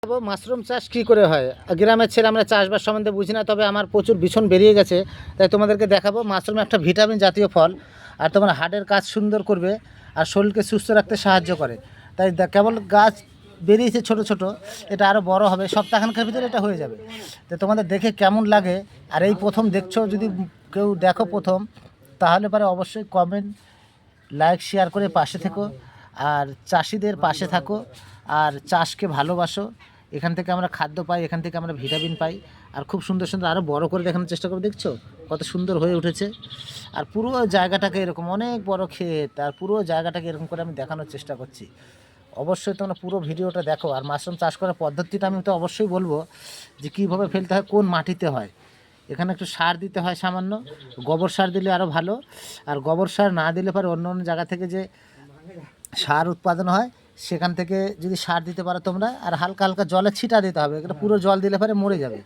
Mushroom চাষ কি করে হয়। গ্রামের ছেলে আমরা চাষবাস সম্বন্ধে বুঝি না, তবে আমার প্রচুর ভীষণ বেরিয়ে গেছে, তাই তোমাদেরকে দেখাবো। মাশরুম একটা ভিটামিন জাতীয় ফল, আর তোমার হার্টের কাজ সুন্দর করবে, আর শরীরকে সুস্থ রাখতে সাহায্য করে। তাই কেবল গাছ বেরিয়েছে ছোট ছোট, এটা আরও বড় হবে, সপ্তাহখানেকের ভিতরে এটা হয়ে যাবে। তো তোমাদের দেখে কেমন লাগে, আর এই প্রথম দেখছো, যদি কেউ দেখো প্রথম, তাহলে পরে অবশ্যই কমেন্ট, লাইক, শেয়ার করে পাশে থেকো, আর চাষিদের পাশে থাকো, আর চাষকে ভালোবাসো। এখান থেকে আমরা খাদ্য পাই, এখান থেকে আমরা ভিটামিন পাই, আর খুব সুন্দর সুন্দর আরও বড় করে দেখানোর চেষ্টা করে। দেখছো কত সুন্দর হয়ে উঠেছে, আর পুরো জায়গাটাকে এরকম অনেক বড় ক্ষেত, আর পুরো জায়গাটাকে এরকম করে আমি দেখানোর চেষ্টা করছি। অবশ্যই তোমরা পুরো ভিডিওটা দেখো। আর মাশরুম চাষ করার পদ্ধতিটা আমি তো অবশ্যই বলবো, যে কীভাবে ফেলতে হয়, কোন মাটিতে হয়। এখানে একটু সার দিতে হয় সামান্য, গোবর সার দিলে আরও ভালো। আর গোবর সার না দিলে পরে অন্য অন্য জায়গা থেকে যে সার উৎপাদন হয়, সেখান থেকে যদি সার দিতে পারো তোমরা, আর হালকা হালকা জলে ছিটা দিতে হবে, এটা পুরো জল দিলে পরে মরে যাবে।